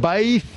22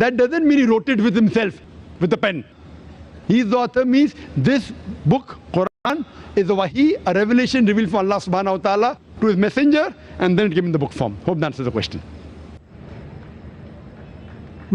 That doesn't mean he wrote it with himself, with a pen. He is the author, means this book, Quran, is a wahi, a revelation revealed from Allah subhanahu wa ta'ala to his messenger, and then it came in the book form. Hope that answers the question.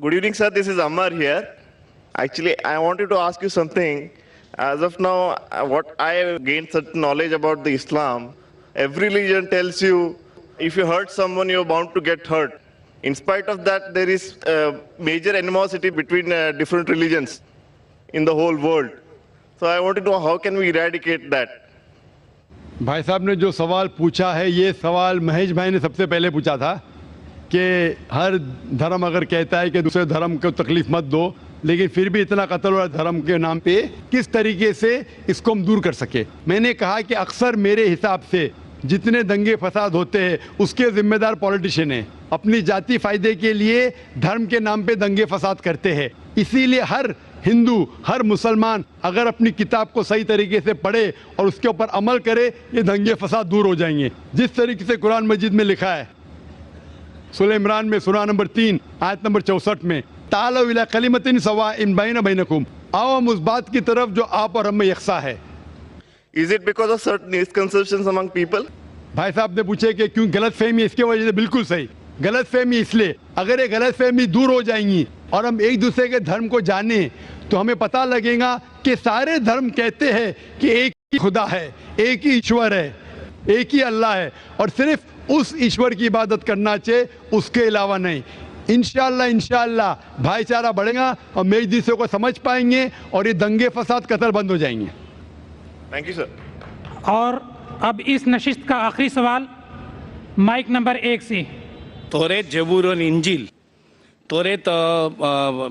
Good evening, sir. This is Ammar here. Actually, I wanted to ask you something. As of now, what I have gained certain knowledge about the Islam, every religion tells you if you hurt someone, you're bound to get hurt. In spite of that, there is major animosity between different religions in the whole world. So I wanted to know how can we eradicate that? بھائی صاحب نے جو سوال پوچھا ہے یہ سوال مہیش بھائی نے سب سے پہلے پوچھا تھا کہ ہر دھرم اگر کہتا ہے کہ دوسرے دھرم کو تکلیف مت دو لیکن پھر بھی اتنا قتل ہوا دھرم کے نام پہ کس طریقے سے اس کو ہم دور کر سکے. میں نے کہا کہ اکثر میرے حساب سے جتنے دنگے فساد ہوتے ہیں اس کے ذمہ دار پولیٹیشین ہیں, اپنی ذاتی فائدے کے لیے دھرم کے نام پہ دنگے فساد کرتے ہیں. اسی لیے ہر ہندو ہر مسلمان اگر اپنی کتاب کو صحیح طریقے سے پڑھے اور اس کے اوپر عمل کرے یہ دنگے فساد دور ہو جائیں گے. جس طریقے سے قرآن مجید میں لکھا ہے سورہ عمران میں سورہ نمبر 3 آیت نمبر 64 میں تعالوا الی کلمۃ سواء بین بینکم, آؤ ہم اس بات کی طرف جو آپ اور ہم میں یکساں ہے. Is it because of certain misconceptions among people? بھائی صاحب نے پوچھے کہ کیوں غلط فہمی اس کی وجہ سے. بالکل صحیح, غلط فہمی اس لیے اگر یہ غلط فہمی دور ہو جائیں گی اور ہم ایک دوسرے کے دھرم کو جانیں تو ہمیں پتہ لگے گا کہ سارے دھرم کہتے ہیں کہ ایک ہی خدا ہے, ایک ہی ایشور ہے, ایک ہی اللہ ہے اور صرف اس ایشور کی عبادت کرنا چاہیے, اس کے علاوہ نہیں. انشاءاللہ بھائی چارہ بڑھے گا اور میری دوسرے کو سمجھ پائیں گے اور یہ دنگے فساد قتل بند ہو جائیں گے. Thank you, sir. اور اب اس نشست کا آخری سوال مائک نمبر 1 سے. توریت زبور اور انجیل. توریت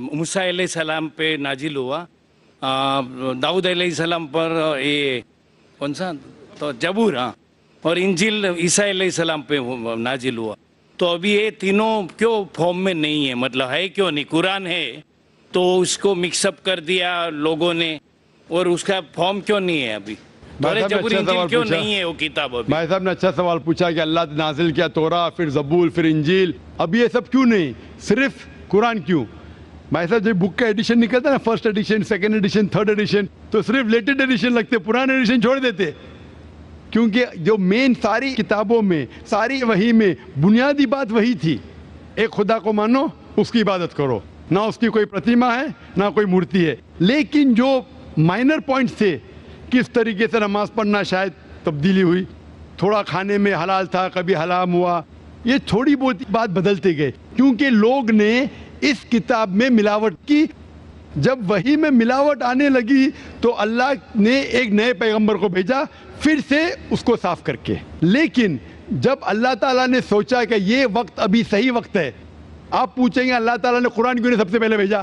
موسیٰ علیہ السلام پہ نازل ہوا, داؤد علیہ السلام پر یہ کون سا تو زبور, ہاں, اور انجیل عیسیٰ علیہ السلام پہ نازل ہوا. تو ابھی یہ تینوں کیوں فارم میں نہیں ہے, مطلب ہے کیوں نہیں؟ قرآن ہے تو اس کو مکس اپ کر دیا لوگوں نے اور اس کا فارم کیوں نہیں ہے ابھی؟ توریت زبور انجیل کیوں نہیں ہے وہ کتاب ابھی؟ بھائی صاحب نے اچھا سوال پوچھا کہ اللہ نے نازل کیا توراہ پھر زبور پھر انجیل, اب یہ سب کیوں نہیں, صرف قرآن کیوں؟ بھائی صاحب جب بک کا ایڈیشن نکلتا ہے نا, first edition, second edition, third edition, تو صرف لیٹسٹ ایڈیشن لگتے, پرانے ایڈیشن چھوڑ دیتے. کیونکہ جو مین ساری کتابوں میں ساری وحی میں بنیادی بات وہی تھی, ایک خدا کو مانو, اس کی عبادت کرو, نہ اس کی کوئی پرتیما ہے نہ کوئی مورتی ہے. لیکن جو مائنر پوائنٹس تھے, کس طریقے سے نماز پڑھنا شاید تبدیلی ہوئی, تھوڑا کھانے میں حلال تھا کبھی حرام ہوا, یہ تھوڑی بہت بات بدلتے گئے کیونکہ لوگ نے اس کتاب میں ملاوٹ کی. جب وحی میں ملاوٹ آنے لگی تو اللہ نے ایک نئے پیغمبر کو بھیجا پھر سے اس کو صاف کر کے. لیکن جب اللہ تعالیٰ نے سوچا کہ یہ وقت ابھی صحیح وقت ہے, آپ پوچھیں گے اللہ تعالیٰ نے قرآن کیوں نہیں سب سے پہلے بھیجا,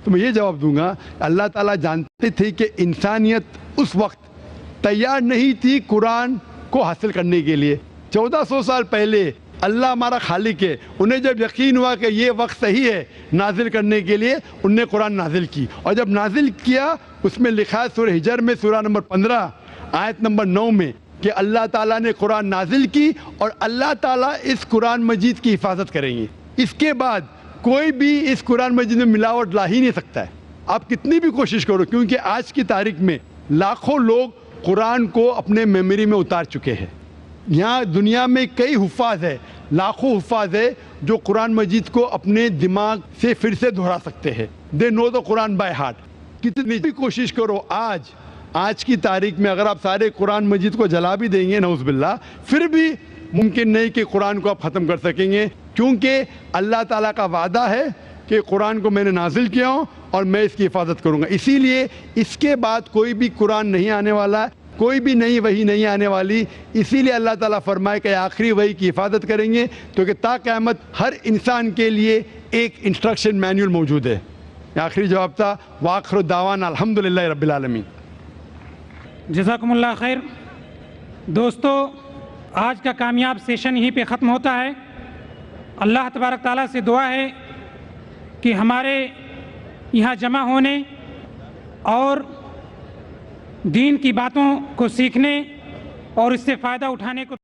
تو میں یہ جواب دوں گا اللہ تعالیٰ جانتے تھے کہ انسانیت اس وقت تیار نہیں تھی قرآن کو حاصل کرنے کے لیے. 1400 سال پہلے اللہ ہمارا خالق ہے, انہیں جب یقین ہوا کہ یہ وقت صحیح ہے نازل کرنے کے لیے, انہوں نے قرآن نازل کی. اور جب نازل کیا اس میں لکھا ہے سورہ ہجر میں سورہ نمبر 15 آیت نمبر 9 میں کہ اللہ تعالیٰ نے قرآن نازل کی اور اللہ تعالیٰ اس قرآن مجید کی حفاظت کریں گے. اس کے بعد کوئی بھی اس قرآن مجید میں ملاوٹ لا ہی نہیں سکتا ہے, آپ کتنی بھی کوشش کرو, کیونکہ آج کی تاریخ میں لاکھوں لوگ قرآن کو اپنے میموری میں اتار چکے ہیں. یہاں دنیا میں کئی حفاظ ہیں, لاکھوں حفاظ ہیں جو قرآن مجید کو اپنے دماغ سے پھر سے دہرا سکتے ہیں. دے نو دا قرآن بائی ہارٹ. کتنی بھی کوشش کرو, آج کی تاریخ میں اگر آپ سارے قرآن مجید کو جلا بھی دیں گے نعوذ باللہ, پھر بھی ممکن نہیں کہ قرآن کو آپ ختم کر سکیں گے, کیونکہ اللہ تعالیٰ کا وعدہ ہے کہ قرآن کو میں نے نازل کیا ہوں اور میں اس کی حفاظت کروں گا. اسی لیے اس کے بعد کوئی بھی قرآن نہیں آنے والا, کوئی بھی نئی وحی نہیں آنے والی. اسی لیے اللہ تعالیٰ فرمائے کہ آخری وحی کی حفاظت کریں گے, تو کہ تا قیامت ہر انسان کے لیے ایک انسٹرکشن مینول موجود ہے. آخری جواب تھا. وآخر دعوانا الحمدللہ رب العالمین. جزاکم اللہ خیر. دوستو, آج کا کامیاب سیشن یہیں پہ ختم ہوتا ہے. اللہ تبارک تعالیٰ سے دعا ہے کہ ہمارے یہاں جمع ہونے اور دین کی باتوں کو سیکھنے اور اس سے فائدہ اٹھانے کو